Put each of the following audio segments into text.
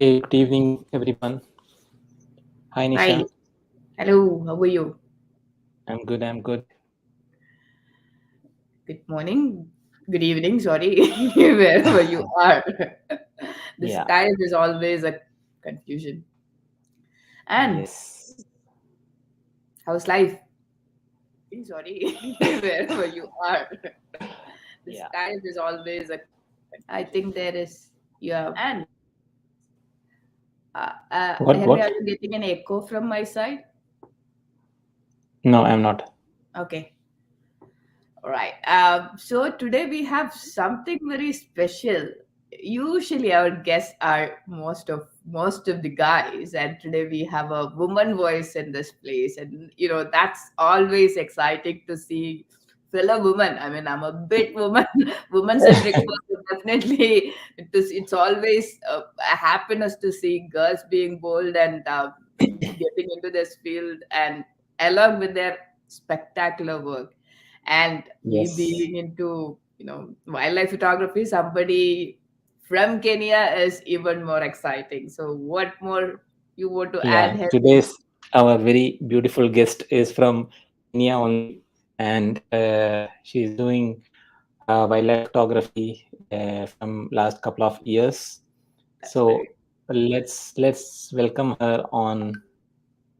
Hey, good evening, everyone. Hi, Hi. Nisha. Hello. How are you? I'm good. I'm good. Good morning. Good evening. Sorry, wherever you are. This Yeah. time is always a confusion. And Yes. how's life? Sorry, wherever you are. This Yeah. time is always a. I think there is. Yeah. And What? Henry, What? are you getting an echo from my side? No, I'm not. Okay. All right. So today we have something very special. Usually our guests are most of the guys, and today we have a woman voice in this place, and that's always exciting to see fellow woman. I mean, I'm a bit woman woman centric person, definitely. It's always a happiness to see girls being bold and getting into this field, and along with their spectacular work. And me Yes. being into wildlife photography, somebody from Kenya is even more exciting. So what more you want to add Yeah. here? Today's our very beautiful guest is from Kenya only, and she's doing wildlife photography from last couple of years. That's So very let's welcome her on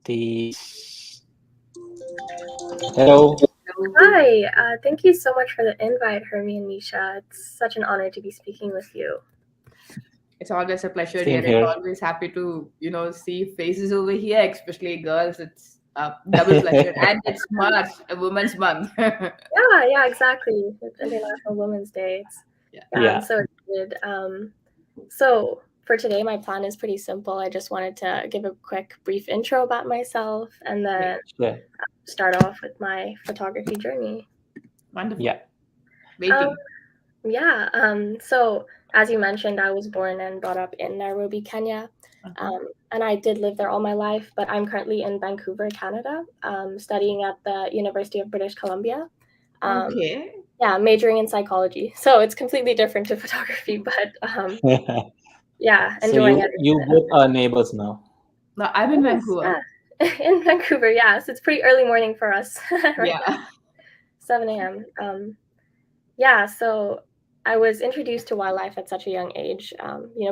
the. Hello. hello. Hi, thank you so much for the invite, Hermie and Nisha. It's such an honor to be speaking with you. It's always a pleasure here. Same It's here. always happy to see faces over here, especially girls. It's a double pleasure, and it's March, a Women's Month. Yeah, exactly. It's International Women's Day. Yeah. Yeah, I'm Yeah. so excited. So for today, my plan is pretty simple. I just wanted to give a quick, brief intro about myself and then Great. Sure. start off with my photography journey. Wonderful. Yeah. Um, Waiting. so as you mentioned, I was born and brought up in Nairobi, Kenya. Uh-huh. And I did live there all my life, but I'm currently in Vancouver, Canada, studying at the University of British Columbia. Um, Okay. yeah, majoring in psychology. So it's completely different to photography, but yeah, So enjoying you every both are neighbors now. No, I'm in Yes, Vancouver. yeah. In Vancouver, yes. It's pretty early morning for us right now, Yeah. 7 a.m. Yeah, so I was introduced to wildlife at such a young age.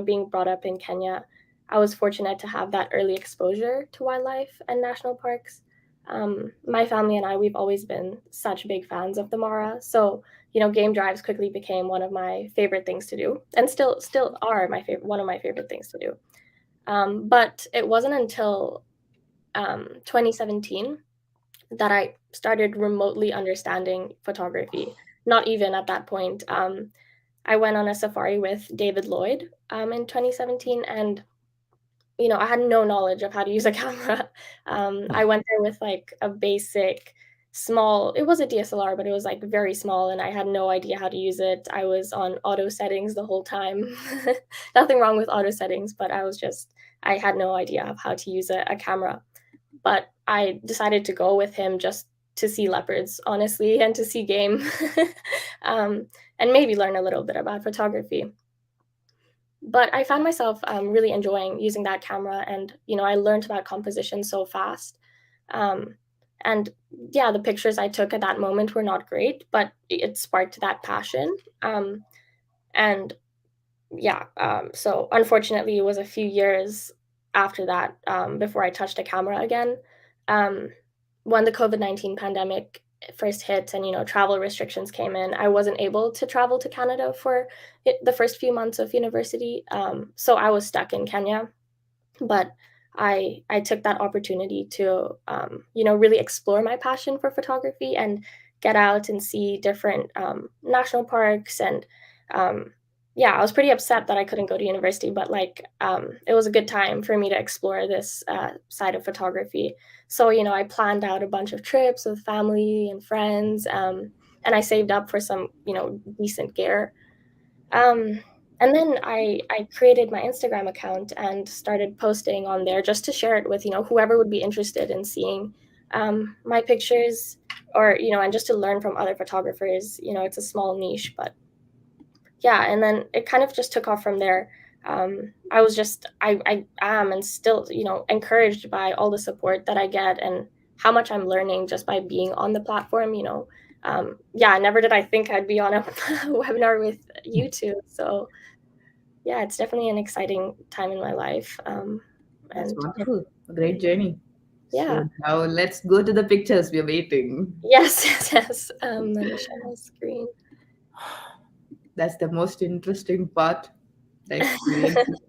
Being brought up in Kenya, I was fortunate to have that early exposure to wildlife and national parks. My family and I, we've always been such big fans of the Mara. So, game drives quickly became one of my favorite things to do, and still are one of my favorite things to do. But it wasn't until 2017 that I started remotely understanding photography. Not even at that point. I went on a safari with David Lloyd in 2017, and I had no knowledge of how to use a camera. I went there with like a basic small, it was a DSLR, but it was like very small, and I had no idea how to use it. I was on auto settings the whole time. Nothing wrong with auto settings, but I had no idea of how to use a camera. But I decided to go with him just to see leopards, honestly, and to see game, um, and maybe learn a little bit about photography. But I found myself really enjoying using that camera, and I learned about composition so fast. Um, and yeah, the pictures I took at that moment were not great, but it sparked that passion. And yeah, so unfortunately, it was a few years after that before I touched a camera again. Um, when the COVID-19 pandemic first hit and travel restrictions came in, I wasn't able to travel to Canada for the first few months of university. So I was stuck in Kenya, but I took that opportunity to really explore my passion for photography and get out and see different national parks. And um, yeah, I was pretty upset that I couldn't go to university, but like it was a good time for me to explore this side of photography. So I planned out a bunch of trips with family and friends, and I saved up for some decent gear. um, and then I created my Instagram account and started posting on there just to share it with whoever would be interested in seeing my pictures, or and just to learn from other photographers. It's a small niche, but yeah. And then it kind of just took off from there. I am and still, encouraged by all the support that I get and how much I'm learning just by being on the platform. Never did I think I'd be on a webinar with you two. So yeah, it's definitely an exciting time in my life. That's And wonderful. A great journey. yeah. So now let's go to the pictures. We're waiting. Yes, yes. Let me share my screen. That's the most interesting part. The experience.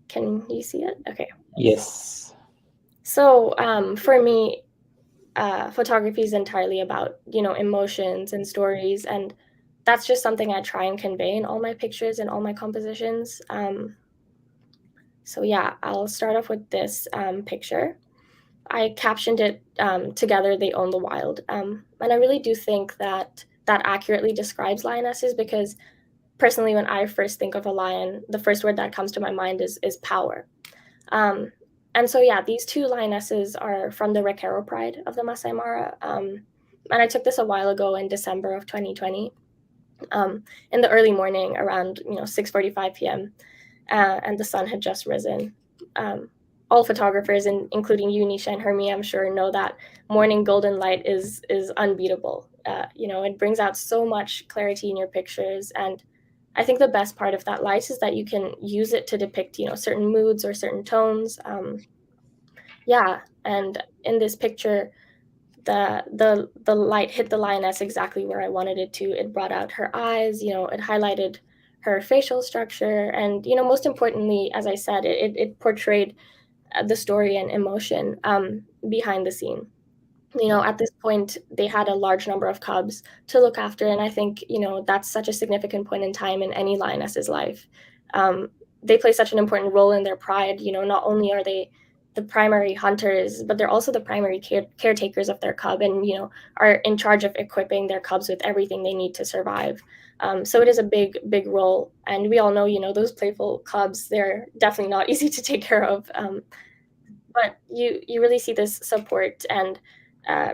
Can you see it? Okay. Yes. So for me, photography is entirely about, emotions and stories. And that's just something I try and convey in all my pictures and all my compositions. So yeah, I'll start off with this picture. I captioned it, Together They Own the Wild. And I really do think that that accurately describes lionesses, because personally, when I first think of a lion, the first word that comes to my mind is power. Um, and so, yeah, these two lionesses are from the Recaro Pride of the Masai Mara. And I took this a while ago in December of 2020, in the early morning around 6:45 p.m. And the sun had just risen. All photographers, including you, Nisha, and Hermie, I'm sure, know that morning golden light is unbeatable. It brings out so much clarity in your pictures, and I think the best part of that light is that you can use it to depict, certain moods or certain tones. And in this picture, the light hit the lioness exactly where I wanted it to. It brought out her eyes, it highlighted her facial structure, and most importantly, as I said, it portrayed the story and emotion behind the scene. At this point, they had a large number of cubs to look after, and I think that's such a significant point in time in any lioness's life. They play such an important role in their pride. Not only are they the primary hunters, but they're also the primary caretakers of their cub, and are in charge of equipping their cubs with everything they need to survive. So it is a big, big role, and we all know, those playful cubs, they're definitely not easy to take care of. But you really see this support and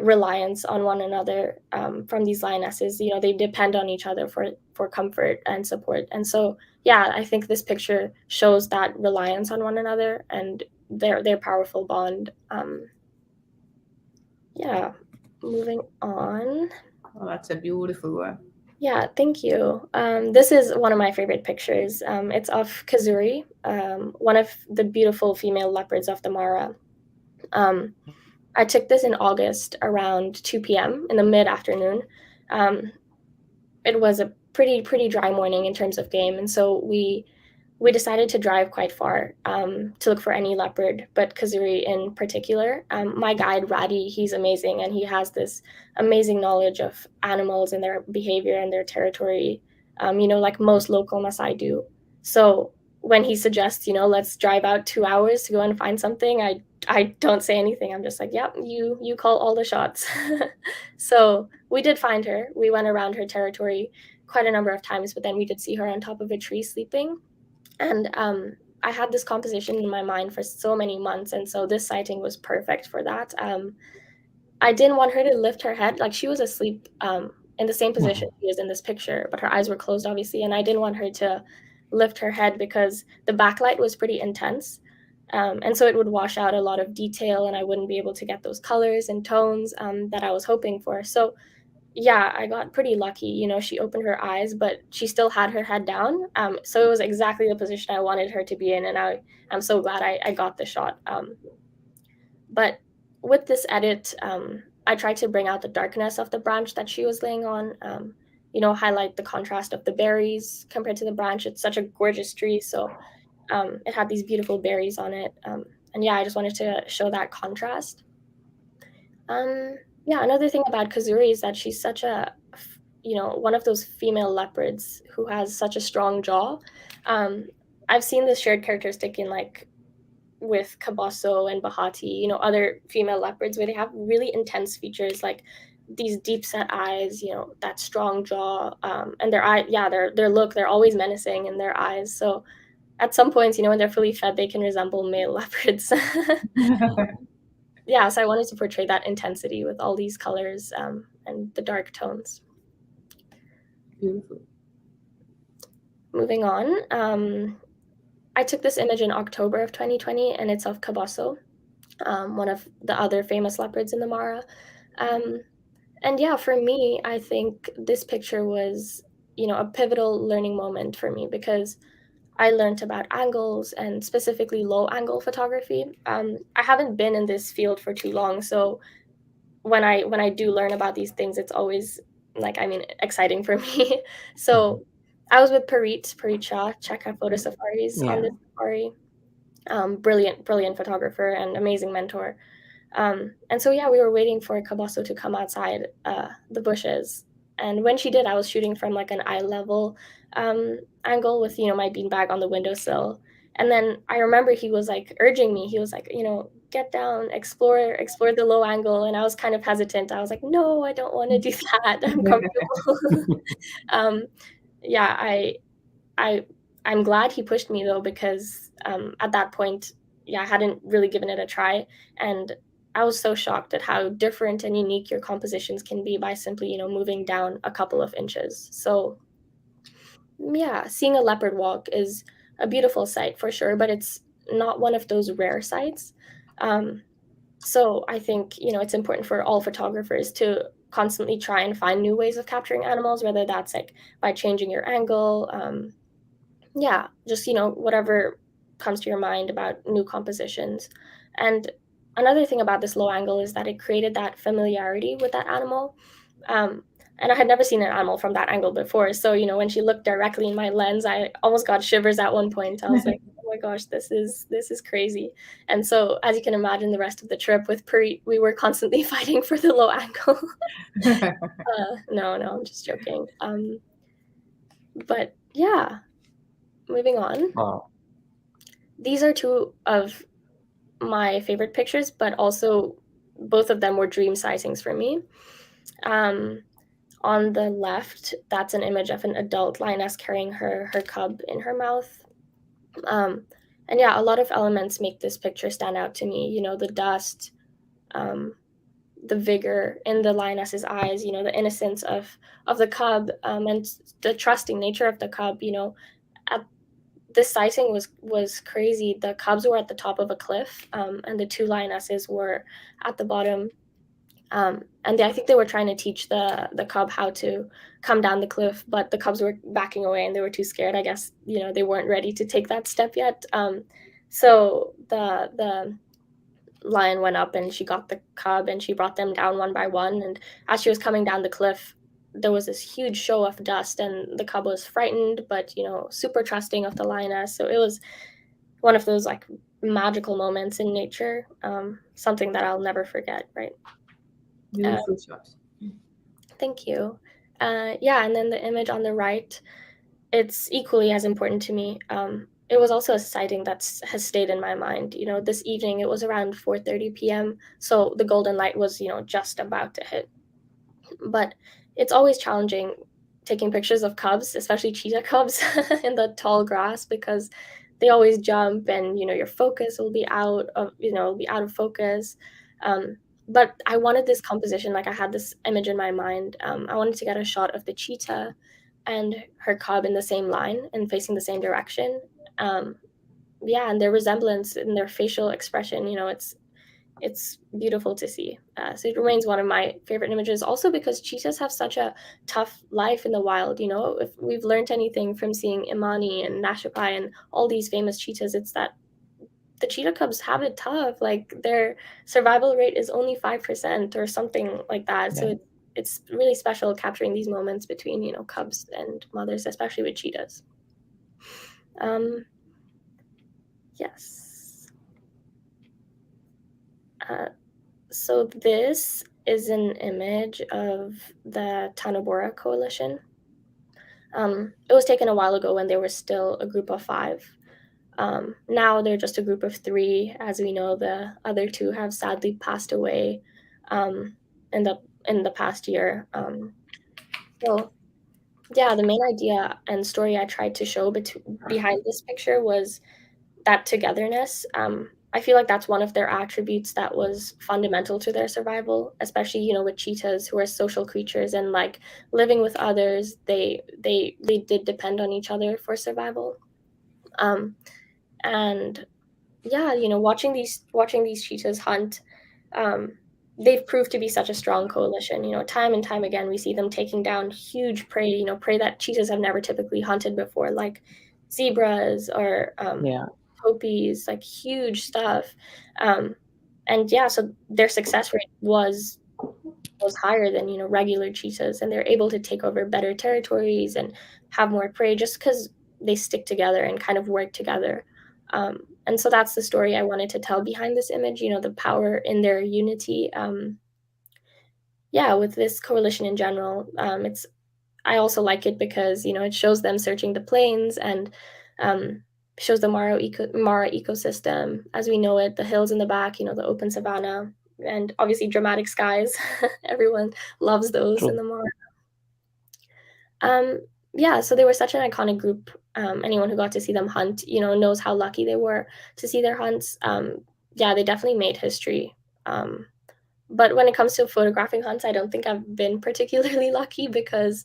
reliance on one another from these lionesses. They depend on each other for comfort and support. And so, yeah, I think this picture shows that reliance on one another and their powerful bond. Yeah, moving on. Oh, that's a beautiful one. Yeah, thank you. This is one of my favorite pictures. It's of Kazuri, one of the beautiful female leopards of the Mara. I took this in August around 2 p.m. in the mid-afternoon. It was a pretty dry morning in terms of game, and so we decided to drive quite far to look for any leopard, but Kazuri in particular. My guide, Radi, he's amazing, and he has this amazing knowledge of animals and their behavior and their territory, like most local Maasai do. So when he suggests, let's drive out 2 hours to go and find something, I don't say anything. I'm just like, yep, you call all the shots. So we did find her. We went around her territory quite a number of times, but then we did see her on top of a tree sleeping. And I had this composition in my mind for so many months, and so this sighting was perfect for that. I didn't want her to lift her head. Like, she was asleep in the same position she is in this picture, but her eyes were closed, obviously, and I didn't want her to lift her head because the backlight was pretty intense. And so it would wash out a lot of detail, and I wouldn't be able to get those colors and tones that I was hoping for. So yeah, I got pretty lucky. She opened her eyes, but she still had her head down. So it was exactly the position I wanted her to be in, and I'm so glad I got the shot. But with this edit, I tried to bring out the darkness of the branch that she was laying on. Highlight the contrast of the berries compared to the branch. It's such a gorgeous tree, so it had these beautiful berries on it. And yeah, I just wanted to show that contrast. Yeah, another thing about Kazuri is that she's such a, one of those female leopards who has such a strong jaw. I've seen this shared characteristic in with Kabaso and Bahati, other female leopards, where they have really intense features, like these deep set eyes, that strong jaw, and their eye, yeah, their look, they're always menacing in their eyes. So at some points, when they're fully fed, they can resemble male leopards. Yeah, so I wanted to portray that intensity with all these colors and the dark tones. Beautiful. moving on. I took this image in October of 2020, and it's of Cabosso, one of the other famous leopards in the Mara. And yeah, for me, I think this picture was, a pivotal learning moment for me because I learned about angles and specifically low angle photography. I haven't been in this field for too long, so when I do learn about these things, it's always exciting for me. So I was with Parit Shah, Cheka Photo Safaris on Yeah. this safari. Brilliant photographer and amazing mentor. And so yeah, we were waiting for Cabosso to come outside the bushes. And when she did, I was shooting from like an eye level angle with, my beanbag on the windowsill. And then I remember he was like urging me. He was like, get down, explore the low angle. And I was kind of hesitant. I was like, no, I don't want to do that. I'm comfortable. um, yeah, I'm glad he pushed me though, because at that point, yeah, I hadn't really given it a try. And I was so shocked at how different and unique your compositions can be by simply, moving down a couple of inches. So yeah, seeing a leopard walk is a beautiful sight for sure, but it's not one of those rare sights. So I think, it's important for all photographers to constantly try and find new ways of capturing animals, whether that's like by changing your angle, yeah, just whatever comes to your mind about new compositions. And another thing about this low angle is that it created that familiarity with that animal. um, and I had never seen an animal from that angle before, so when she looked directly in my lens, I almost got shivers at one point. I was like, oh my gosh, this is crazy. And so, as you can imagine, the rest of the trip with Puri, we were constantly fighting for the low angle. No, I'm just joking. But yeah, moving on. Wow. These are two of my favorite pictures, but also both of them were dream sightings for me. On the left, that's an image of an adult lioness carrying her cub in her mouth. And yeah, a lot of elements make this picture stand out to me. The dust, the vigor in the lioness's eyes, the innocence of the cub, and the trusting nature of the cub. At this sighting was crazy. The cubs were at the top of a cliff, and the two lionesses were at the bottom. And I think they were trying to teach the cub how to come down the cliff, but the cubs were backing away and they were too scared. I guess they weren't ready to take that step yet. So the lion went up and she got the cub and she brought them down one by one. And as she was coming down the cliff, there was this huge show of dust, and the cub was frightened, but super trusting of the lioness. So it was one of those like magical moments in nature, something that I'll never forget. Right. Beautiful shot. Thank you. Yeah, and then the image on the right, it's equally as important to me. It was also a sighting that has stayed in my mind. This evening it was around 4:30 p.m., so the golden light was just about to hit. But it's always challenging taking pictures of cubs, especially cheetah cubs, in the tall grass, because they always jump and your focus will be out of focus. But I wanted this composition, like I had this image in my mind. I wanted to get a shot of the cheetah and her cub in the same line and facing the same direction. Yeah, and their resemblance in their facial expression, it's beautiful to see. So it remains one of my favorite images, also because cheetahs have such a tough life in the wild. If we've learned anything from seeing Imani and Nashapai and all these famous cheetahs, it's that the cheetah cubs have it tough. Like their survival rate is only 5% or something like that. Yeah. So it's really special capturing these moments between cubs and mothers, especially with cheetahs. Yes. So this is an image of the Tanabora Coalition. It was taken a while ago when they were still a group of 5. Now they're just a group of 3. As we know, the other 2 have sadly passed away in the past year. So yeah, the main idea and story I tried to show behind this picture was that togetherness. I feel like that's one of their attributes that was fundamental to their survival, especially, you know, with cheetahs, who are social creatures and like living with others, they really did depend on each other for survival. Um, and yeah, you know, watching these cheetahs hunt, um, they've proved to be such a strong coalition. You know, time and time again, we see them taking down huge prey. You know, prey that cheetahs have never typically hunted before, like zebras or Yeah. topies, like huge stuff. Um, and yeah, so their success rate was higher than, you know, regular cheetahs, and they're able to take over better territories and have more prey just because they stick together and kind of work together. And so that's the story I wanted to tell behind this image, you know, the power in their unity. Yeah, with this coalition in general, it's I also like it because, you know, it shows them searching the plains and um, shows the Mara ecosystem as we know it, the hills in the back, you know, the open savanna, and obviously dramatic skies. Everyone loves those in True. the Mara. Um, yeah, so they were such an iconic group. Anyone who got to see them hunt, you know, knows how lucky they were to see their hunts. Yeah, they definitely made history. Um, but when it comes to photographing hunts, I don't think I've been particularly lucky because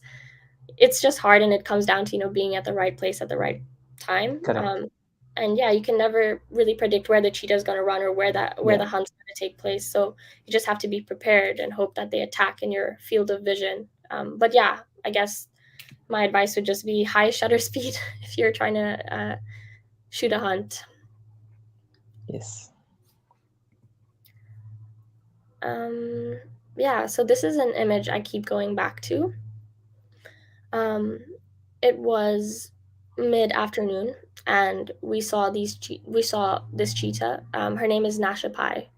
it's just hard, and it comes down to, you know, being at the right place at the right time. Correct. And yeah, you can never really predict where the cheetah is going to run or where Yeah. the hunt's going to take place. So you just have to be prepared and hope that they attack in your field of vision. But yeah, I guess my advice would just be high shutter speed if you're trying to shoot a hunt. Yes. Um, yeah, so this is an image I keep going back to. Um, it was mid-afternoon, and we saw this cheetah. Her name is Nasha Pai.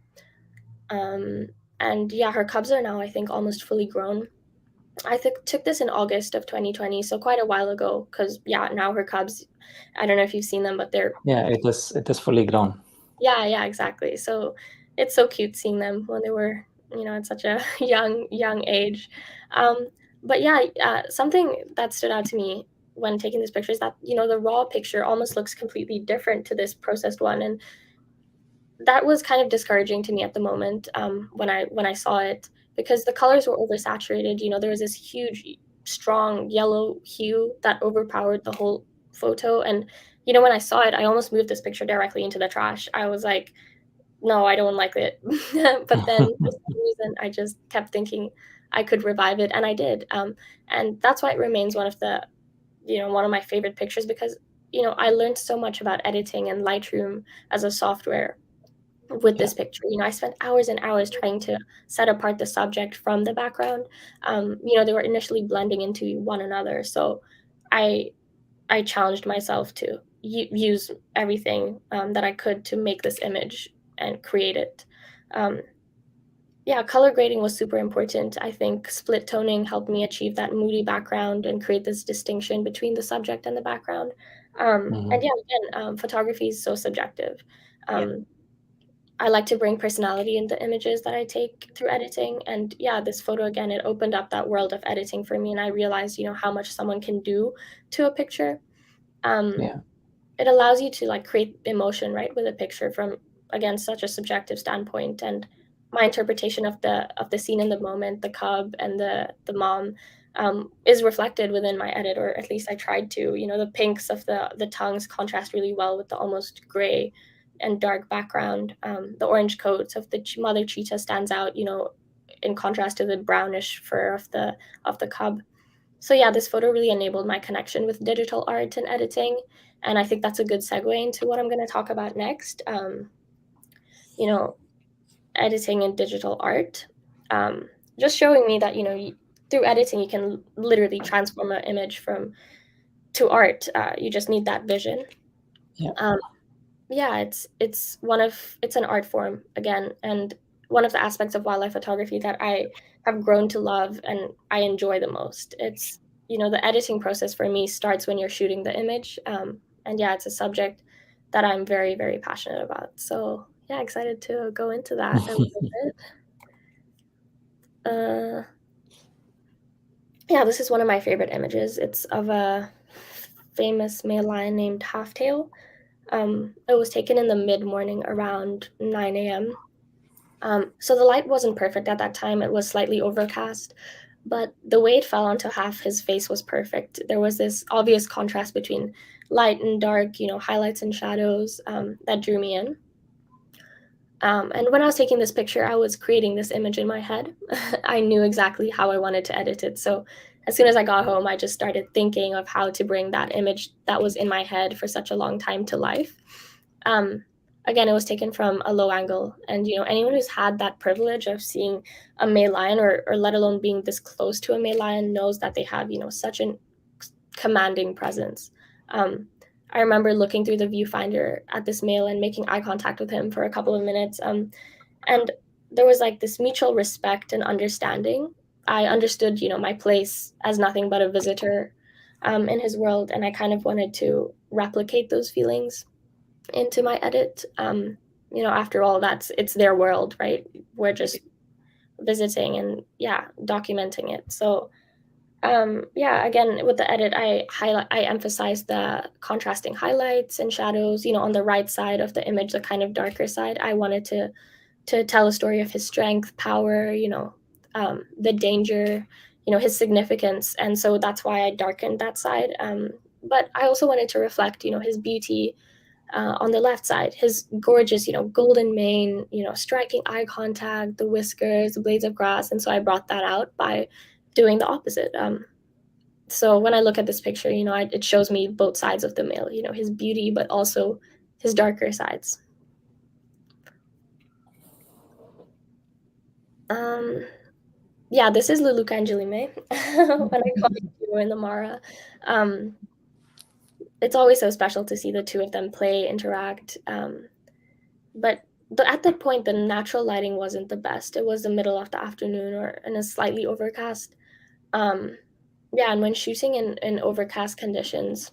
Um, and yeah, her cubs are now, I think, almost fully grown. I took this in August of 2020, so quite a while ago. Because yeah, now her cubs, I don't know if you've seen them, but they're Yeah. It is fully grown. yeah, exactly. So it's so cute seeing them when they were, you know, at such a young age. Um, but yeah, something that stood out to me when taking this picture is that, you know, the raw picture almost looks completely different to this processed one, and that was kind of discouraging to me at the moment, when I saw it, because the colors were oversaturated. You know, there was this huge, strong yellow hue that overpowered the whole photo, and you know, when I saw it, I almost moved this picture directly into the trash. I was like, no, I don't like it. But then for some reason, I just kept thinking I could revive it, and I did. And that's why it remains one of the, you know, one of my favorite pictures, because, you know, I learned so much about editing and Lightroom as a software with Yeah. this picture. You know, I spent hours and hours trying to set apart the subject from the background. You know, they were initially blending into one another, so I I challenged myself to use everything that I could to make this image and create it. Um, yeah, color grading was super important. I think split toning helped me achieve that moody background and create this distinction between the subject and the background. And Mhm. yeah, again, photography is so subjective. Yeah. Um, I like to bring personality in the images that I take through editing. And yeah, this photo again, it opened up that world of editing for me, and I realized, you know, how much someone can do to a picture. Um, Yeah. it allows you to like create emotion, right, with a picture from, again, such a subjective standpoint. And my interpretation of the scene in the moment, the cub and the mom, is reflected within my edit, or at least I tried to. You know, the pinks of the tongues contrast really well with the almost gray and dark background. The orange coats of the mother cheetah stands out, you know, in contrast to the brownish fur of the cub. So yeah, this photo really enabled my connection with digital art and editing, and I think that's a good segue into what I'm going to talk about next. You know, editing and digital art, um, just showing me that, you know, through editing you can literally transform an image from to art. You just need that vision. Yeah. Um, yeah, it's an art form again, and one of the aspects of wildlife photography that I have grown to love and I enjoy the most. It's, you know, the editing process for me starts when you're shooting the image, and yeah, it's a subject that I'm very very passionate about. So yeah, excited to go into that a little bit. Uh, yeah, this is one of my favorite images. It's of a famous male lion named Halftail. It was taken in the mid-morning around 9 a.m. So the light wasn't perfect at that time. It was slightly overcast, but the way it fell onto half his face was perfect. There was this obvious contrast between light and dark, highlights and shadows, that drew me in. And when I was taking this picture, I was creating this image in my head. I knew exactly how I wanted to edit it. So as soon as I got home, I just started thinking of how to bring that image that was in my head for such a long time to life. Again, it was taken from a low angle. And, anyone who's had that privilege of seeing a male lion or let alone being this close to a male lion knows that they have, such a commanding presence. I remember looking through the viewfinder at this male and making eye contact with him for a couple of minutes. And there was like this mutual respect and understanding. I understood, my place as nothing but a visitor in his world. And I kind of wanted to replicate those feelings into my edit. After all, it's their world, right? We're just visiting and documenting it. So again, with the edit, I emphasize the contrasting highlights and shadows, on the right side of the image, the kind of darker side. I wanted to tell a story of his strength, power, the danger, his significance. And so that's why I darkened that side. But I also wanted to reflect, his beauty on the left side, his gorgeous, golden mane, striking eye contact, the whiskers, the blades of grass. And so I brought that out by doing the opposite. So when I look at this picture, it shows me both sides of the male, his beauty, but also his darker sides. This is Luluka and Jilime. When I call you in the Mara, it's always so special to see the two of them play, interact. But at that point, the natural lighting wasn't the best. It was the middle of the afternoon or in a slightly overcast. And when shooting in overcast conditions,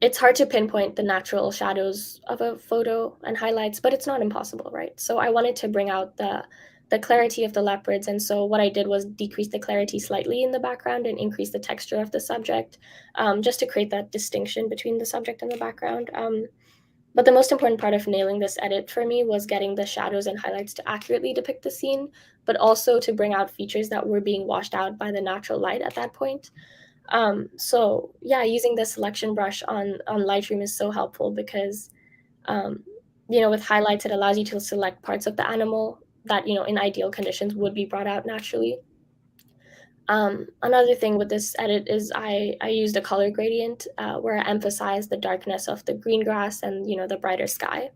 it's hard to pinpoint the natural shadows of a photo and highlights, but it's not impossible, right? So I wanted to bring out the clarity of the leopards. And so what I did was decrease the clarity slightly in the background and increase the texture of the subject, just to create that distinction between the subject and the background. But the most important part of nailing this edit for me was getting the shadows and highlights to accurately depict the scene, but also to bring out features that were being washed out by the natural light at that point. Using the selection brush on Lightroom is so helpful because, with highlights, it allows you to select parts of the animal that, in ideal conditions would be brought out naturally. Another thing with this edit is I used a color gradient where I emphasized the darkness of the green grass and, the brighter sky,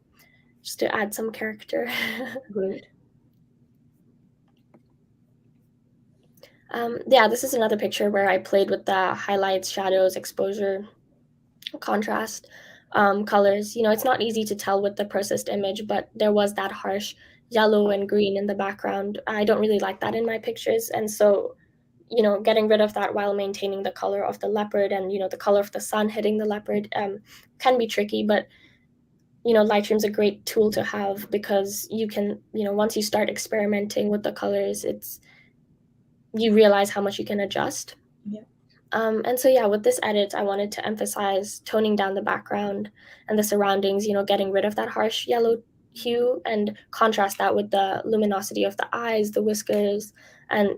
just to add some character. Great. This is another picture where I played with the highlights, shadows, exposure, contrast, colors. It's not easy to tell with the processed image, but there was that harsh yellow and green in the background. I don't really like that in my pictures. And so, getting rid of that while maintaining the color of the leopard and, the color of the sun hitting the leopard can be tricky. But, Lightroom's a great tool to have because you can, once you start experimenting with the colors, you realize how much you can adjust. Yeah. And so, with this edit, I wanted to emphasize toning down the background and the surroundings, getting rid of that harsh yellow hue and contrast that with the luminosity of the eyes, the whiskers, and,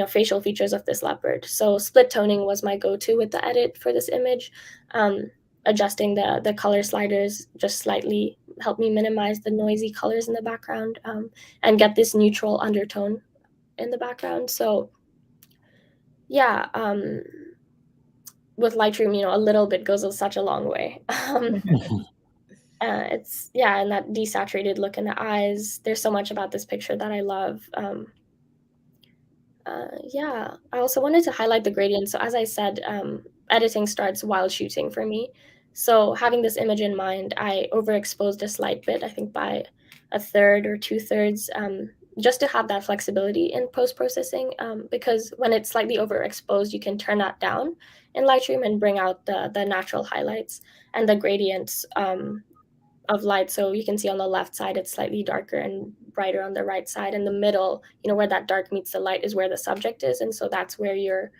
facial features of this leopard. So split toning was my go-to with the edit for this image. Adjusting the color sliders just slightly helped me minimize the noisy colors in the background and get this neutral undertone in the background. So with Lightroom, a little bit goes such a long way. It's and that desaturated look in the eyes. There's so much about this picture that I love. I also wanted to highlight the gradient. So as I said, editing starts while shooting for me. So having this image in mind, I overexposed a slight bit, I think by a third or 2/3, just to have that flexibility in post-processing, because when it's slightly overexposed, you can turn that down in Lightroom and bring out the natural highlights and the gradients of light. So you can see on the left side, it's slightly darker and brighter on the right side. In the middle, where that dark meets the light is where the subject is. And so that's where your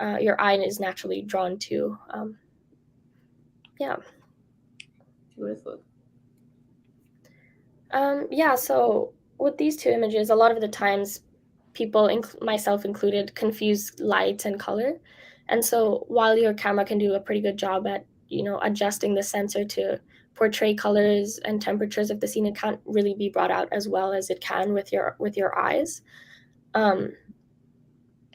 eye is naturally drawn to. Yeah. Beautiful. Yeah, so with these two images, a lot of the times people, myself included, confuse light and color. And so while your camera can do a pretty good job at, adjusting the sensor to portray colors and temperatures of the scene, it can't really be brought out as well as it can with your eyes. Um,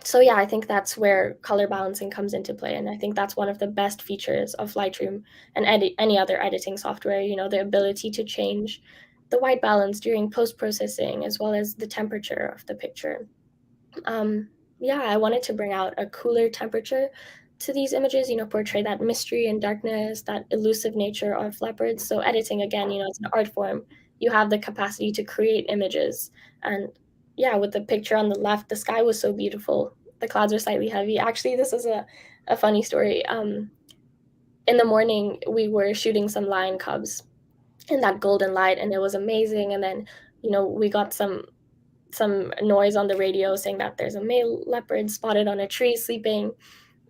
so yeah, I think that's where color balancing comes into play, and I think that's one of the best features of Lightroom and any other editing software. The ability to change the white balance during post processing as well as the temperature of the picture. Yeah, I wanted to bring out a cooler temperature to these images, portray that mystery and darkness, that elusive nature of leopards. So editing, again, it's an art form. You have the capacity to create images. And yeah, with the picture on the left, the sky was so beautiful. The clouds are slightly heavy. Actually, this is a funny story. In the morning, we were shooting some lion cubs in that golden light, and it was amazing. And then, we got some noise on the radio saying that there's a male leopard spotted on a tree sleeping.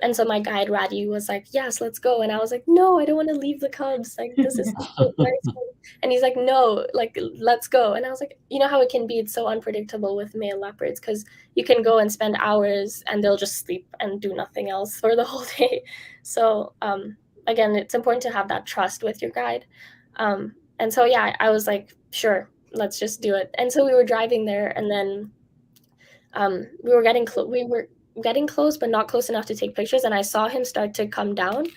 And so my guide Radu was like, "Yes, let's go." And I was like, "No, I don't want to leave the cubs. Like, this is so nice." And he's like, "No, like, let's go." And I was like, "You know how it can be? It's so unpredictable with male leopards because you can go and spend hours and they'll just sleep and do nothing else for the whole day." So again, it's important to have that trust with your guide. And so yeah, I was like, "Sure, let's just do it." And so we were driving there, and then we were getting close. We were getting close, but not close enough to take pictures. And I saw him start to come down.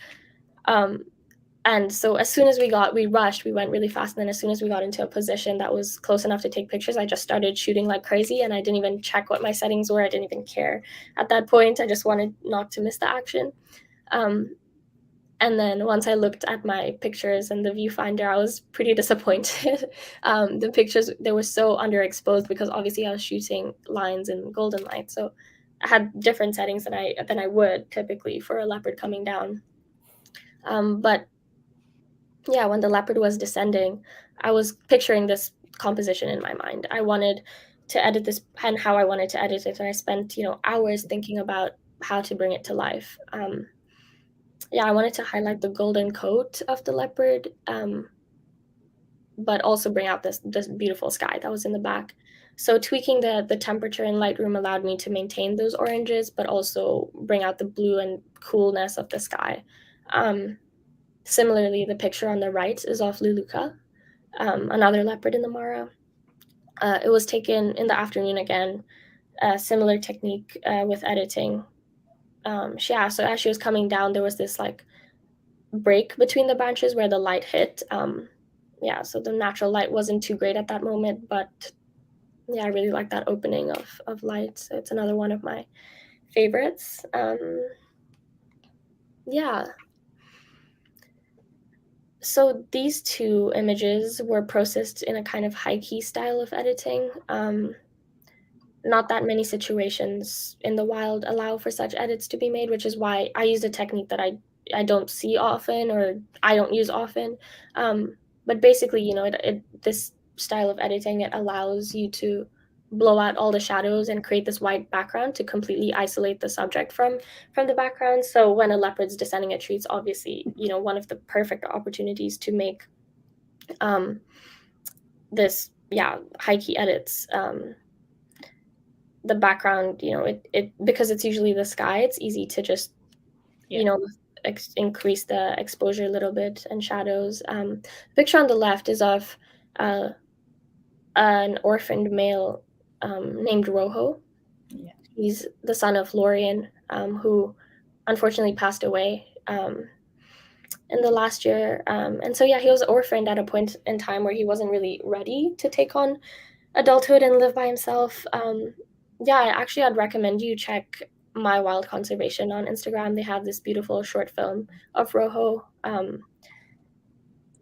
And so as soon as we rushed, we went really fast. And then as soon as we got into a position that was close enough to take pictures, I just started shooting like crazy. And I didn't even check what my settings were. I didn't even care at that point. I just wanted not to miss the action. And then once I looked at my pictures and the viewfinder, I was pretty disappointed. The pictures, they were so underexposed because obviously I was shooting lines in golden light. So I had different settings than I would typically for a leopard coming down. But yeah, when the leopard was descending, I was picturing this composition in my mind. I wanted to edit this and how I wanted to edit it. And I spent, hours thinking about how to bring it to life. Yeah, I wanted to highlight the golden coat of the leopard, but also bring out this beautiful sky that was in the back. So tweaking the temperature in Lightroom allowed me to maintain those oranges, but also bring out the blue and coolness of the sky. Similarly, the picture on the right is of Luluka, another leopard in the Mara. It was taken in the afternoon again, a similar technique with editing. Yeah, so as she was coming down, there was this like break between the branches where the light hit. Yeah, so the natural light wasn't too great at that moment, but yeah, I really like that opening of light. So it's another one of my favorites. Yeah. So these two images were processed in a kind of high key style of editing. Not that many situations in the wild allow for such edits to be made, which is why I used a technique that I don't see often or I don't use often. But basically, this style of editing, it allows you to blow out all the shadows and create this white background to completely isolate the subject from the background. So when a leopard's descending a tree, it's obviously, one of the perfect opportunities to make this, high key edits. The background, it because it's usually the sky, it's easy to just, increase the exposure a little bit and shadows. Picture on the left is of an orphaned male named Rojo. Yeah. He's the son of Lorian, who unfortunately passed away in the last year. And so, yeah, he was orphaned at a point in time where he wasn't really ready to take on adulthood and live by himself. Yeah, actually, I'd recommend you check My Wild Conservation on Instagram. They have this beautiful short film of Rojo.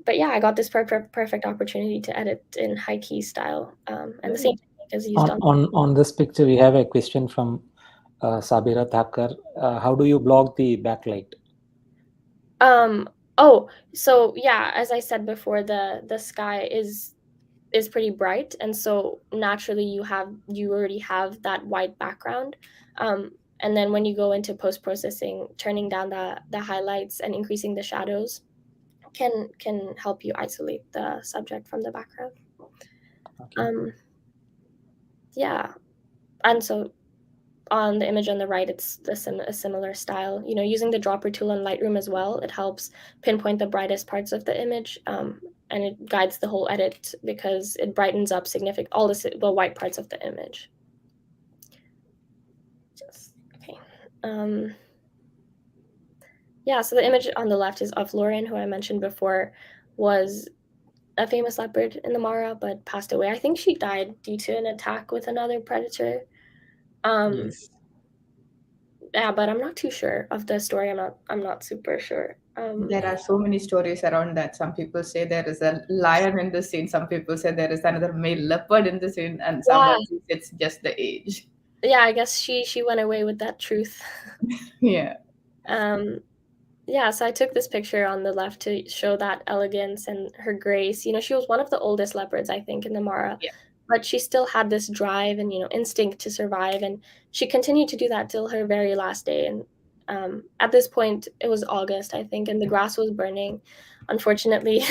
But yeah, I got this perfect opportunity to edit in high key style, and the same technique is used on this picture. We have a question from Sabira Thakker. How do you block the backlight? Oh, so yeah, as I said before, the sky is pretty bright, and so naturally you already have that white background. And then when you go into post processing, turning down the highlights and increasing the shadows, can help you isolate the subject from the background. Okay. Yeah, and so on the image on the right, it's a similar style. Using the dropper tool in Lightroom as well, it helps pinpoint the brightest parts of the image, and it guides the whole edit because it brightens up all the white parts of the image. Okay. Yeah, so the image on the left is of Lauren, who I mentioned before was a famous leopard in the Mara, but passed away. I think she died due to an attack with another predator. Yes. Yeah, but I'm not too sure of the story. I'm not super sure. There are so many stories around that. Some people say there is a lion in the scene. Some people say there is another male leopard in the scene, and Yeah, someone says it's just the age. yeah, I guess she went away with that truth. Yeah. Yeah, so I took this picture on the left to show that elegance and her grace. She was one of the oldest leopards, I think, in the Mara, Yeah. but she still had this drive and instinct to survive, and she continued to do that till her very last day. And at this point, it was August, I think, and the grass was burning, unfortunately.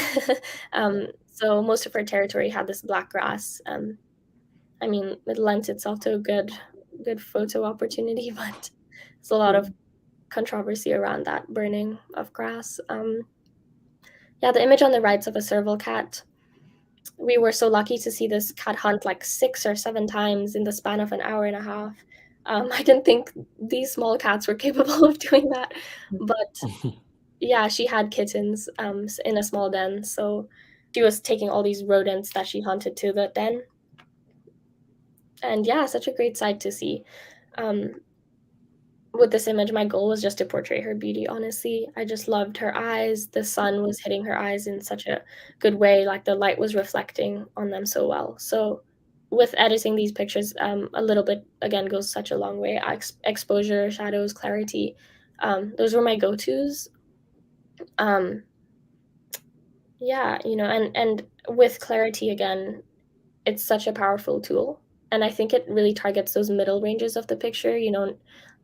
So most of her territory had this black grass. I mean, it lent itself to a good photo opportunity, but it's a lot of controversy around that burning of grass. Yeah, the image on the right's of a serval cat. We were so lucky to see this cat hunt like 6 or 7 times in the span of an hour and a half. I didn't think these small cats were capable of doing that, but yeah, she had kittens in a small den, so she was taking all these rodents that she hunted to the den. And yeah, such a great sight to see. With this image, my goal was just to portray her beauty, honestly. I just loved her eyes. The sun was hitting her eyes in such a good way, like the light was reflecting on them so well. So with editing these pictures, a little bit, again, goes such a long way. Exposure, shadows, clarity, those were my go-tos. Yeah, and with clarity, again, it's such a powerful tool, and I think it really targets those middle ranges of the picture,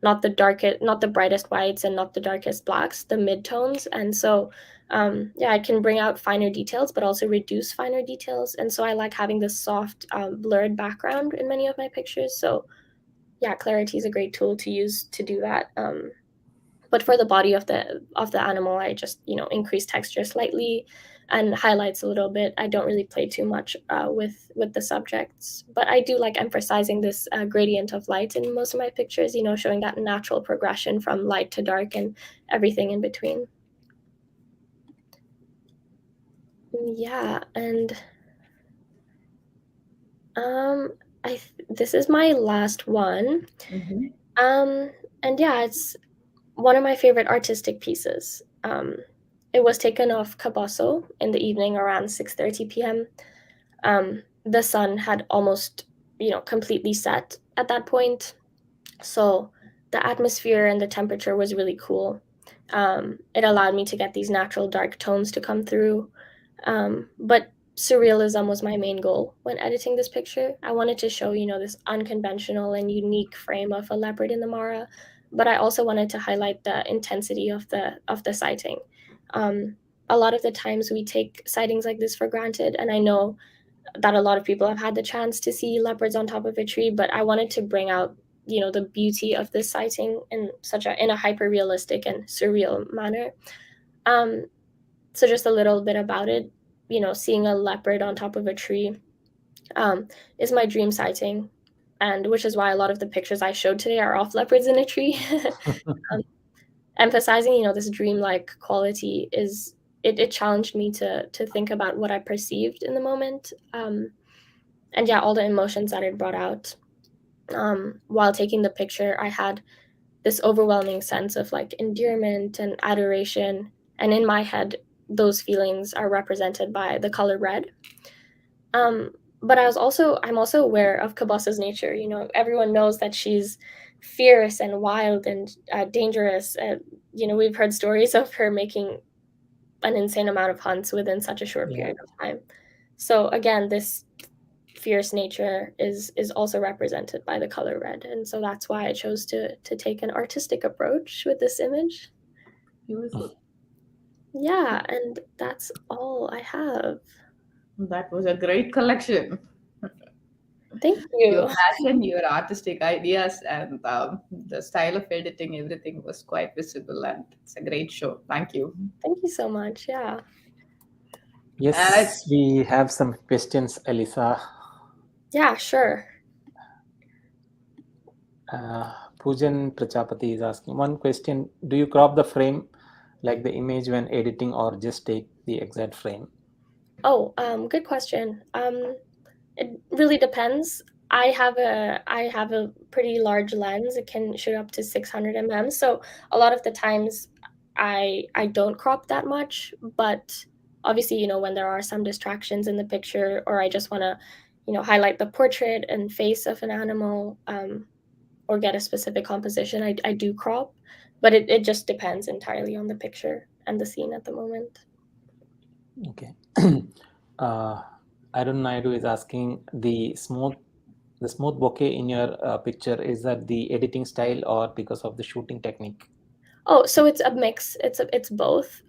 not the brightest whites and not the darkest blacks, the mid-tones. And so yeah, it can bring out finer details but also reduce finer details, and so I like having this soft blurred background in many of my pictures. So yeah, clarity is a great tool to use to do that. But for the body of the animal, I just increase texture slightly and highlights a little bit. I don't really play too much with the subjects, but I do like emphasizing this gradient of light in most of my pictures, showing that natural progression from light to dark and everything in between. Yeah, and this is my last one. Mm-hmm. And yeah, it's one of my favorite artistic pieces. It was taken off Cabosso in the evening around 6:30 p.m. The sun had almost, completely set at that point. So the atmosphere and the temperature was really cool. It allowed me to get these natural dark tones to come through. But surrealism was my main goal when editing this picture. I wanted to show, this unconventional and unique frame of a leopard in the Mara, but I also wanted to highlight the intensity of the sighting. A lot of the times we take sightings like this for granted, and I know that a lot of people have had the chance to see leopards on top of a tree, but I wanted to bring out, the beauty of this sighting in a hyper realistic and surreal manner. So just a little bit about it. Seeing a leopard on top of a tree is my dream sighting, and which is why a lot of the pictures I showed today are of leopards in a tree. Emphasizing, this dreamlike quality it challenged me to think about what I perceived in the moment, and yeah, all the emotions that it brought out. While taking the picture, I had this overwhelming sense of like endearment and adoration, and in my head, those feelings are represented by the color red. But I'm also aware of Cabossa's nature. Everyone knows that she's fierce and wild and dangerous. We've heard stories of her making an insane amount of hunts within such a short period of time. So again, this fierce nature is also represented by the color red, and so that's why I chose to take an artistic approach with this image. Beautiful. Yeah, and that's all I have. That was a great collection. Thank Your you. passion, your artistic ideas, and the style of editing, everything was quite visible, and it's a great show. Thank you. Thank you so much. Yeah. Uh, Yes, we have some questions, Alissa. Yeah, sure. Pujan Prachapati is asking one question: do you crop the frame like the image when editing, or just take the exact frame? Oh, good question. It really depends. I have a pretty large lens. It can shoot up to 600 mm. So a lot of the times I don't crop that much, but obviously, when there are some distractions in the picture or I just want to, highlight the portrait and face of an animal, or get a specific composition, I do crop, but it just depends entirely on the picture and the scene at the moment. Okay. uh, Arun Naidu is asking the smooth bokeh in your picture, is that the editing style or because of the shooting technique? Oh, so it's a mix. It's both.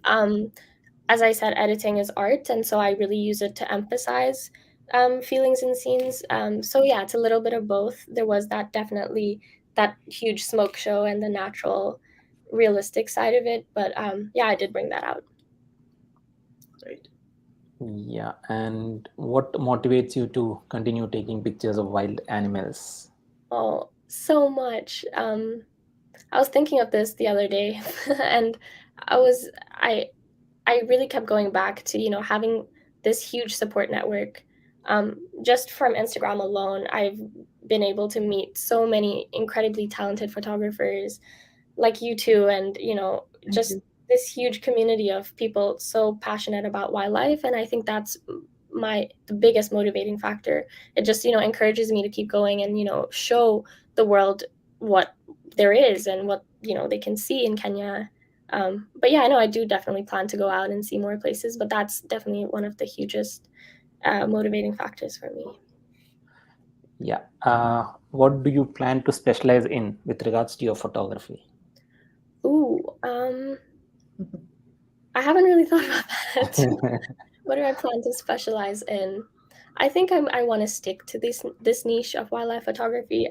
As I said, editing is art, and so I really use it to emphasize feelings and scenes. So yeah, it's a little bit of both. There was definitely that huge smoke show and the natural, realistic side of it, but yeah, I did bring that out. Great. Yeah, and what motivates you to continue taking pictures of wild animals? Oh, so much. I was thinking of this the other day, and I was I really kept going back to having this huge support network. Just from Instagram alone, I've been able to meet so many incredibly talented photographers like you two, and Thank just you. this huge community of people so passionate about wildlife. And I think that's the biggest motivating factor. It just encourages me to keep going and show the world what there is and what they can see in Kenya. But yeah, I know I do definitely plan to go out and see more places, but that's definitely one of the hugest motivating factors for me. Yeah. What do you plan to specialize in with regards to your photography? Ooh, I haven't really thought about that. What do I plan to specialize in? I think I want to stick to this niche of wildlife photography.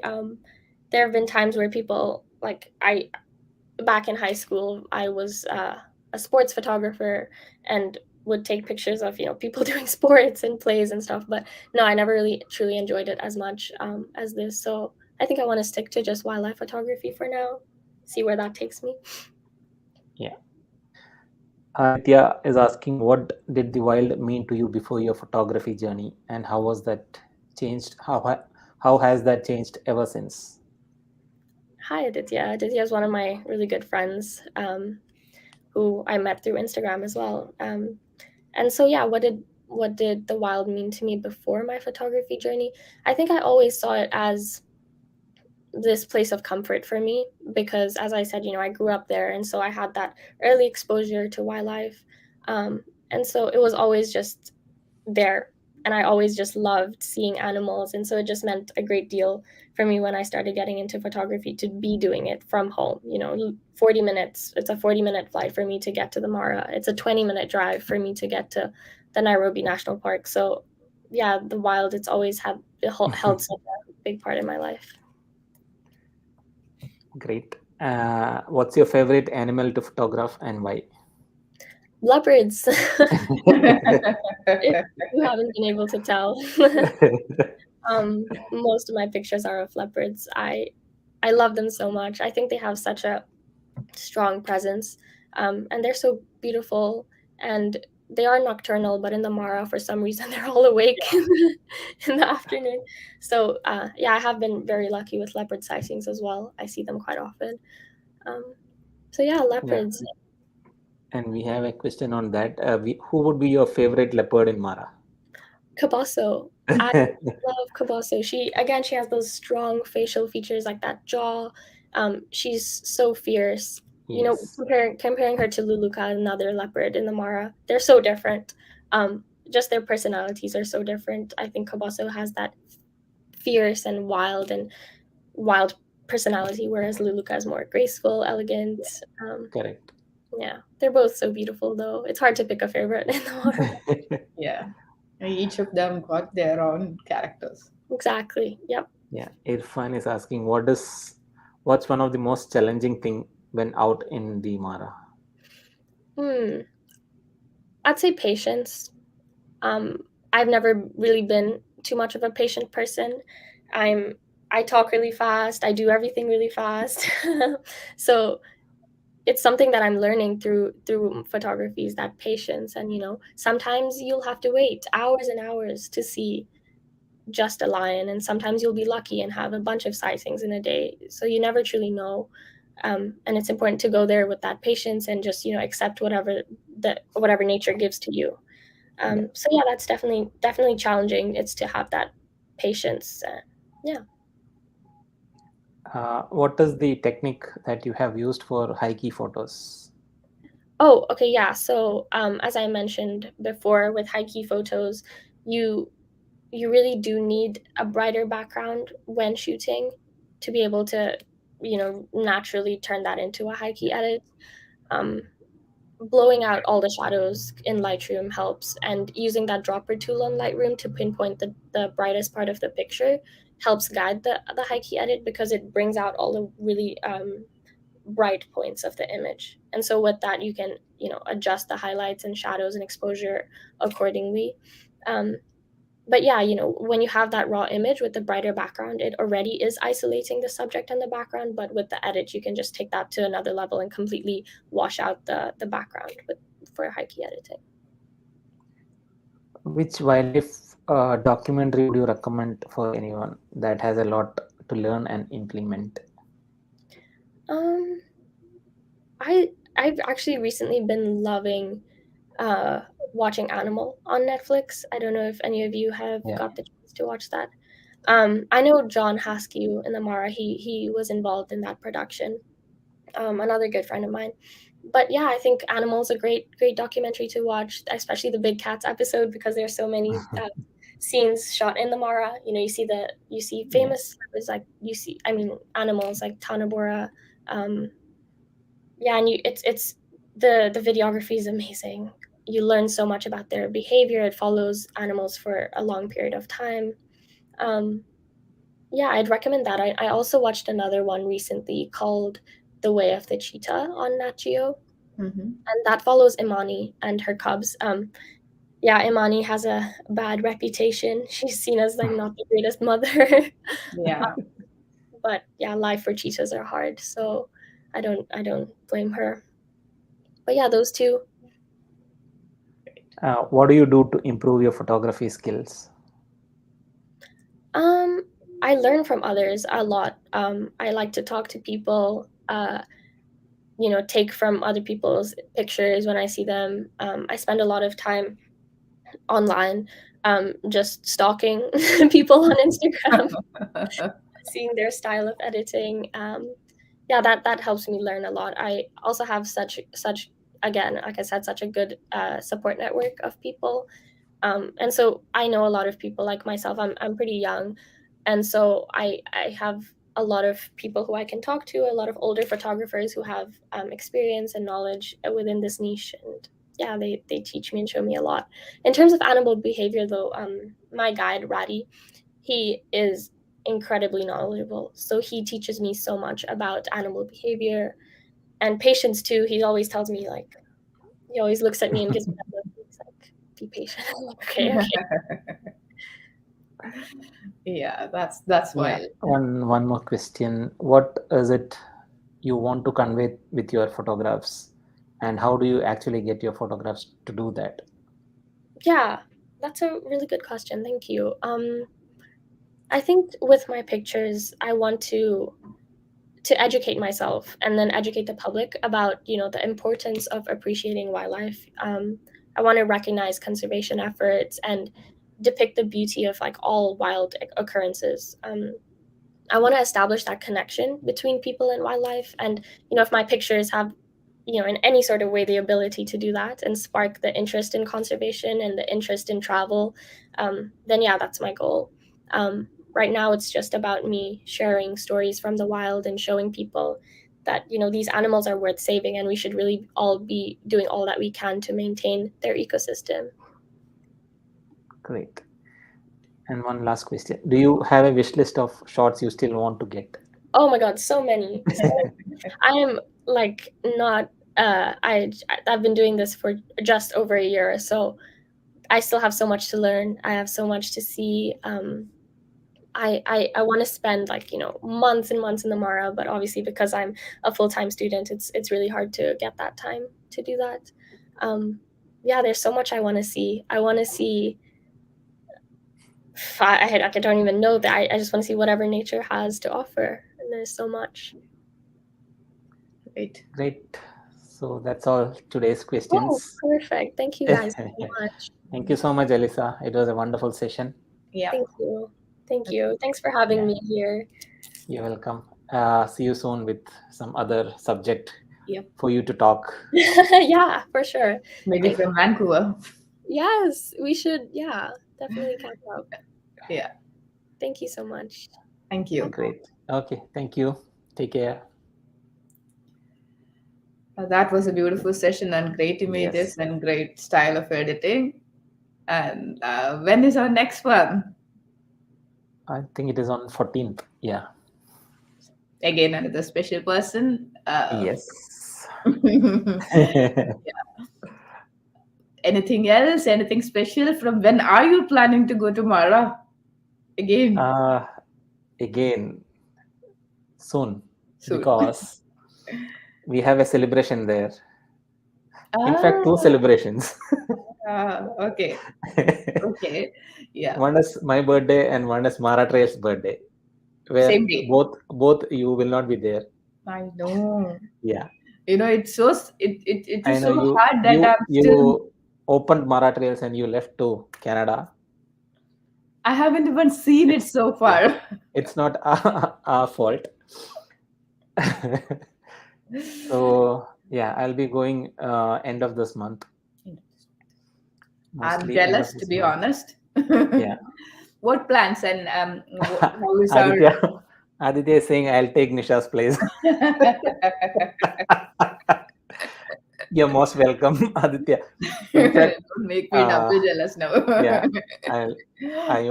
There have been times where people like I back in high school I was a sports photographer and would take pictures of people doing sports and plays and stuff. But no, I never really truly enjoyed it as much as this. So I think I want to stick to just wildlife photography for now. See where that takes me. Yeah. Aditya is asking, what did the wild mean to you before your photography journey, and how was that changed? How has that changed ever since? Hi, Aditya. Aditya is one of my really good friends, who I met through Instagram as well. And so yeah, what did the wild mean to me before my photography journey? I think I always saw it as this place of comfort for me because, as I said, I grew up there, and so I had that early exposure to wildlife, and so it was always just there, and I always just loved seeing animals, and so it just meant a great deal for me when I started getting into photography to be doing it from home. 40 minutes, it's a 40-minute flight for me to get to the Mara. It's a 20-minute drive for me to get to the Nairobi National Park. So yeah, the wild, it's always held such a big part in my life. Great. What's your favorite animal to photograph and why? Leopards. If you haven't been able to tell. Most of my pictures are of leopards. I love them so much. I think they have such a strong presence, and they're so beautiful. And they are nocturnal, but in the Mara, for some reason, they're all awake in the afternoon. So yeah, I have been very lucky with leopard sightings as well. I see them quite often. Um, so yeah, Yeah. leopards. And we have a question on that. Who would be your favorite leopard in Mara? Cabasso. I love Cabasso. She has those strong facial features like that jaw. She's so fierce. Yes, Comparing her to Luluka, another leopard in the Mara, they're so different. Just their personalities are so different. I think Cabasso has that fierce and wild personality, whereas Luluka is more graceful, elegant. correct. Yeah. They're both so beautiful, though. It's hard to pick a favorite in the water. Yeah. And each of them got their own characters. Exactly. Yep. Yeah, Irfan is asking, what's one of the most challenging thing when out in the Mara? Hmm. I'd say patience. I've never really been too much of a patient person. I talk really fast. I do everything really fast. So it's something that I'm learning through photography, is that patience. And sometimes you'll have to wait hours and hours to see just a lion, and sometimes you'll be lucky and have a bunch of sightings in a day. So you never truly know. And it's important to go there with that patience and just accept whatever nature gives to you. So yeah, that's definitely challenging. It's to have that patience. Yeah. What is the technique that you have used for high key photos? Oh, okay, yeah. So as I mentioned before, with high key photos, you you really do need a brighter background when shooting to be able to naturally turn that into a high key edit. Um, Blowing out all the shadows in Lightroom helps, and using that dropper tool on Lightroom to pinpoint the brightest part of the picture helps guide the high key edit, because it brings out all the really bright points of the image. And so with that, you can adjust the highlights and shadows and exposure accordingly. um, but yeah, when you have that raw image with the brighter background, it already is isolating the subject and the background. But with the edit, you can just take that to another level and completely wash out the background for high key editing. Which wildlife documentary would you recommend for anyone that has a lot to learn and implement? um I've actually recently been loving uh watching Animal on Netflix. I don't know if any of you have Yeah. got the chance to watch that. I know John Haskew in the Mara. He was involved in that production. Another good friend of mine. But yeah, I think Animal's a great documentary to watch, especially the Big Cats episode, because there's so many scenes shot in the Mara. You see Yeah. famous celebrities, like animals like Tanabora. Um, yeah, and it's the videography is amazing. You learn so much about their behavior. It follows animals for a long period of time. Um, yeah, I'd recommend that. I also watched another one recently called The Way of the Cheetah on Nat Geo, Mm-hmm. and that follows Imani and her cubs. Yeah, Imani has a bad reputation. She's seen as like not the greatest mother. Yeah. But yeah, life for cheetahs are hard, so I don't blame her. But yeah, those two. What do you do to improve your photography skills? I learn from others a lot. I like to talk to people. Take from other people's pictures when I see them. I spend a lot of time online, just stalking people on Instagram, seeing their style of editing. Yeah, that helps me learn a lot. I also have such again, like I said, such a good support network of people. And so I know a lot of people like myself. I'm pretty young, and so I have a lot of people who I can talk to, a lot of older photographers who have experience and knowledge within this niche. And yeah, they teach me and show me a lot. In terms of animal behavior, though, my guide Ratty, he is incredibly knowledgeable. So he teaches me so much about animal behavior and patience too. He always tells me, like, he always looks at me and gives me that look. He's like, be patient. I'm like, okay. Yeah, that's Yeah. why. One more question. What is it you want to convey with your photographs, and how do you actually get your photographs to do that? Yeah, that's a really good question. Thank you. I think with my pictures, I want to educate myself and then educate the public about the importance of appreciating wildlife. I want to recognize conservation efforts and depict the beauty of like all wild occurrences. I want to establish that connection between people and wildlife. And, if my pictures have, in any sort of way, the ability to do that and spark the interest in conservation and the interest in travel, then yeah, that's my goal. Right now, it's just about me sharing stories from the wild and showing people that these animals are worth saving, and we should really all be doing all that we can to maintain their ecosystem. Great. And one last question: do you have a wish list of shots you still want to get? Oh my God, so many. I am like not. I've been doing this for just over a year, so I still have so much to learn. I have so much to see. I want to spend months and months in the Mara, but obviously because I'm a full-time student, it's really hard to get that time to do that. Yeah, there's so much I want to see. I want to see. I don't even know that. I just want to see whatever nature has to offer, and there's so much. Great. So that's all today's questions. Oh, perfect. Thank you guys so much. Thank you so much, Alissa. It was a wonderful session. Yeah. Thank you. Thank you. Thanks for having me here. You're welcome. See you soon with some other subject Yep. for you to talk. Yeah, for sure. Maybe from Vancouver. Yes, we should. Yeah, definitely catch up. Yeah. Thank you so much. Thank you. Great. Okay. Thank you. Take care. That was a beautiful session and great images and great style of editing. And when is our next one? I think it is on 14th. Yeah. Again, another special person. Yes. Yeah. Anything else? Anything special? From when are you planning to go to Mara? Again? Again, soon. Because we have a celebration there. In fact, 2 celebrations. Okay. Okay. Yeah. One is my birthday and one is Mara Trail's birthday. Where Same day. both you will not be there. I know. Yeah. It's so it I is know so hard that you opened Mara Trails and you left to Canada. I haven't even seen it so far. It's not our fault. So yeah, I'll be going end of this month. I'm jealous, to be honest. Yeah. What plans and how is our Aditya is saying I'll take Nisha's place. You're most welcome, Aditya. In fact, don't make me double jealous now. Yeah,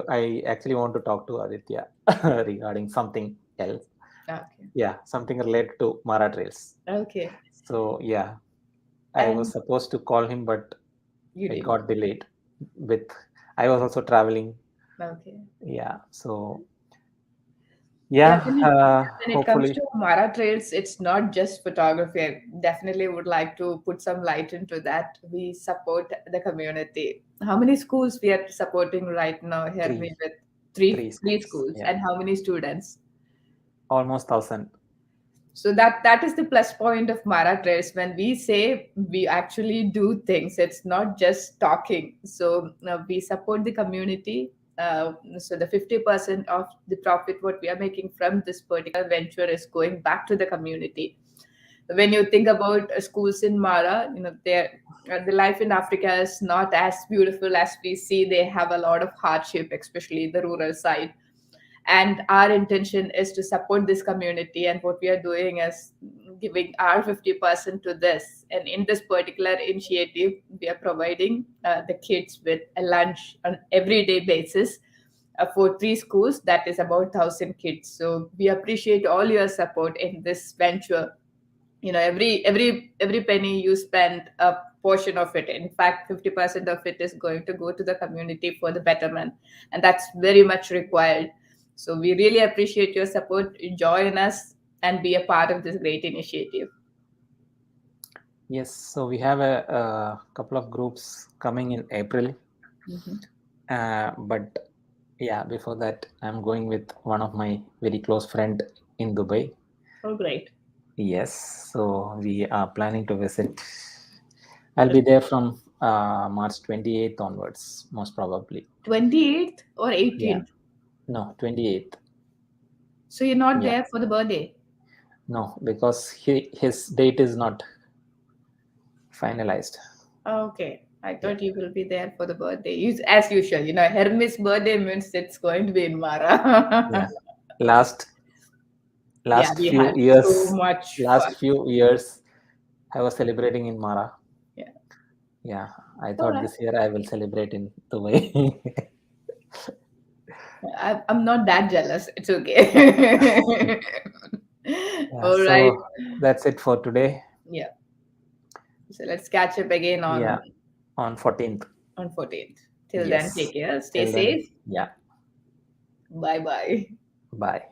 I actually want to talk to Aditya regarding something else. Okay. Yeah, something related to Mara Trails. Okay. So yeah, I was supposed to call him, but it got delayed. I was also traveling. Okay. Yeah, so yeah, when it comes to Mara Trails, it's not just photography. I definitely would like to put some light into that. We support the community. How many schools we are supporting right now here? 3. With three schools. Yeah. And how many students? Almost 1,000. So that is the plus point of Mara Trails. When we say we actually do things, it's not just talking. So we support the community. So the 50% of the profit what we are making from this particular venture is going back to the community. When you think about schools in Mara, the life in Africa is not as beautiful as we see. They have a lot of hardship, especially the rural side. And our intention is to support this community, and what we are doing is giving our 50% to this. And in this particular initiative, we are providing the kids with a lunch on everyday basis for 3 schools. That is about 1,000 kids. So we appreciate all your support in this venture. Every penny you spend, a portion of it, in fact 50% of it, is going to go to the community for the betterment, and that's very much required. So we really appreciate your support. Join us and be a part of this great initiative. Yes, so we have a couple of groups coming in April. But yeah, before that, I'm going with one of my very close friend in Dubai. Oh, great. Yes, so we are planning to visit. I'll be there from March 28th onwards, most probably. 28th or 18th? Yeah. No, 28th. So you're not there for the birthday? No, because his date is not finalized. Okay. I thought you will be there for the birthday. As usual, Hermes' birthday means it's going to be in Mara. Yeah. Last we few had years, so much fun. I was celebrating in Mara. Yeah. Yeah, I All thought right. this year I will celebrate in Dubai. I'm not that jealous. It's okay. Yeah, All right. so that's it for today. Yeah. So let's catch up again Yeah, on 14th. on 14th. Till then, Yes. take care. Stay Till then, safe. yeah. Bye bye. Bye.